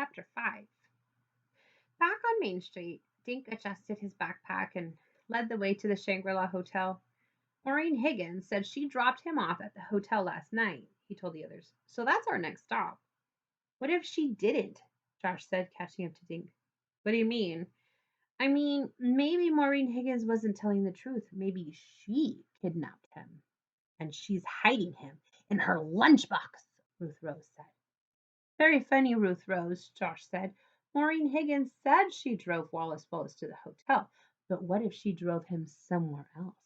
Chapter 5. Back on Main Street, Dink adjusted his backpack and led the way to the Shangri-La Hotel. Maureen Higgins said she dropped him off at the hotel last night, he told the others. So that's our next stop. What if she didn't? Josh said, catching up to Dink. What do you mean? I mean, maybe Maureen Higgins wasn't telling the truth. Maybe she kidnapped him. And she's hiding him in her lunchbox, Ruth Rose said. Very funny, Ruth Rose, Josh said. Maureen Higgins said she drove Wallace Wallace to the hotel, but what if she drove him somewhere else?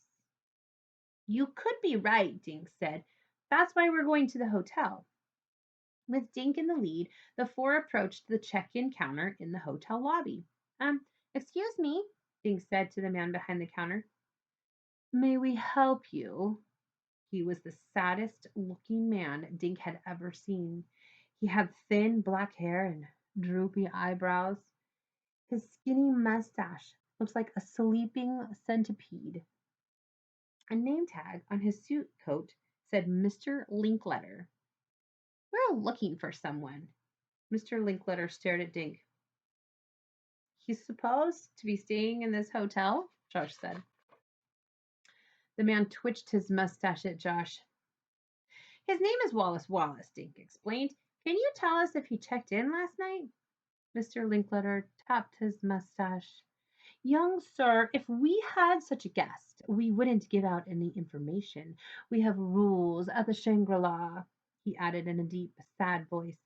You could be right, Dink said. That's why we're going to the hotel. With Dink in the lead, the four approached the check-in counter in the hotel lobby. Excuse me, Dink said to the man behind the counter. May we help you? He was the saddest looking man Dink had ever seen. He had thin black hair and droopy eyebrows. His skinny mustache looked like a sleeping centipede. A name tag on his suit coat said Mr. Linkletter. We're looking for someone. Mr. Linkletter stared at Dink. He's supposed to be staying in this hotel, Josh said. The man twitched his mustache at Josh. His name is Wallace Wallace, Dink explained. Can you tell us if he checked in last night? Mr. Linkletter tapped his mustache. Young sir, if we had such a guest, we wouldn't give out any information. We have rules at the Shangri-La, he added in a deep, sad voice.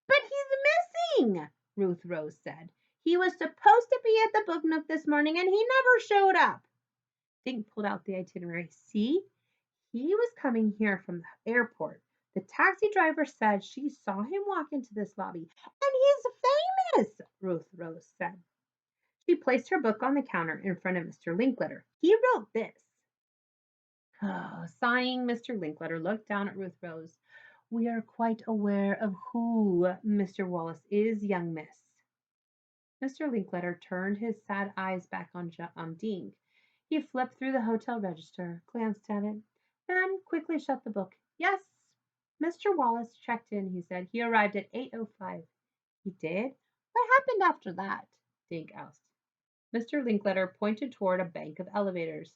But he's missing, Ruth Rose said. He was supposed to be at the book nook this morning and he never showed up. Dink pulled out the itinerary. See? He was coming here from the airport. The taxi driver said she saw him walk into this lobby. And he's famous, Ruth Rose said. She placed her book on the counter in front of Mr. Linkletter. He wrote this. Oh, sighing, Mr. Linkletter looked down at Ruth Rose. We are quite aware of who Mr. Wallace is, young miss. Mr. Linkletter turned his sad eyes back on Dink. He flipped through the hotel register, glanced at it, then quickly shut the book. Yes, Mr. Wallace checked in, he said. He arrived at 8:05. He did? What happened after that? Dink asked. Mr. Linkletter pointed toward a bank of elevators.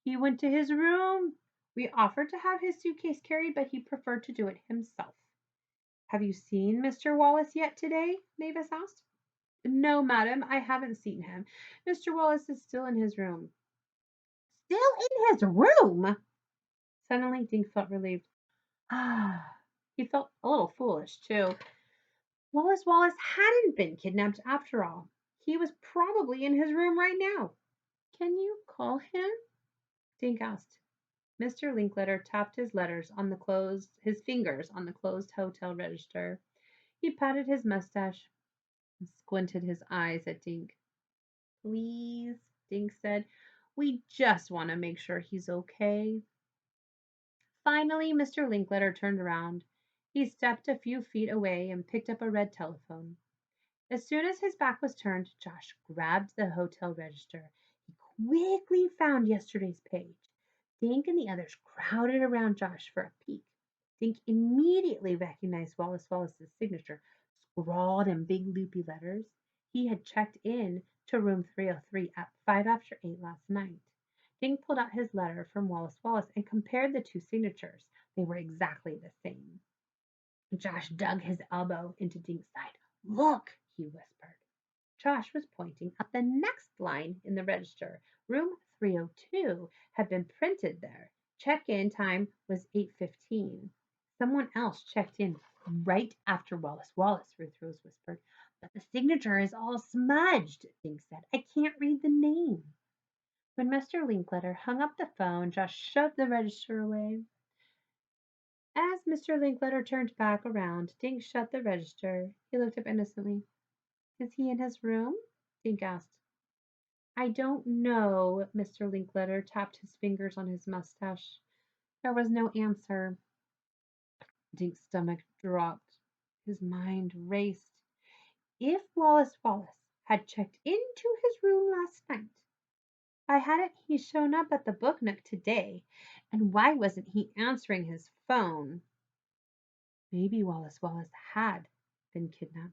He went to his room. We offered to have his suitcase carried, but he preferred to do it himself. Have you seen Mr. Wallace yet today? Mavis asked. No, madam, I haven't seen him. Mr. Wallace is still in his room. Still in his room? Suddenly, Dink felt relieved. He felt a little foolish, too. Wallace hadn't been kidnapped after all. He was probably in his room right now. Can you call him? Dink asked. Mr. Linkletter tapped his fingers on the closed hotel register. He patted his mustache and squinted his eyes at Dink. Please, Dink said. We just want to make sure he's okay. Finally, Mr. Linkletter turned around. He stepped a few feet away and picked up a red telephone. As soon as his back was turned, Josh grabbed the hotel register. He quickly found yesterday's page. Dink and the others crowded around Josh for a peek. Dink immediately recognized Wallace Wallace's signature, scrawled in big loopy letters. He had checked in to room 303 at 8:05 last night. Dink pulled out his letter from Wallace Wallace and compared the two signatures. They were exactly the same. Josh dug his elbow into Dink's side. Look, he whispered. Josh was pointing at the next line in the register. Room 302 had been printed there. Check-in time was 8:15. Someone else checked in right after Wallace Wallace, Ruth Rose whispered. But the signature is all smudged, Dink said. I can't read the name. When Mr. Linkletter hung up the phone, Josh shoved the register away. As Mr. Linkletter turned back around, Dink shut the register. He looked up innocently. Is he in his room? Dink asked. I don't know. Mr. Linkletter tapped his fingers on his mustache. There was no answer. Dink's stomach dropped. His mind raced. If Wallace Wallace had checked into his room last night, why hadn't he shown up at the book nook today? And why wasn't he answering his phone? Maybe Wallace Wallace had been kidnapped.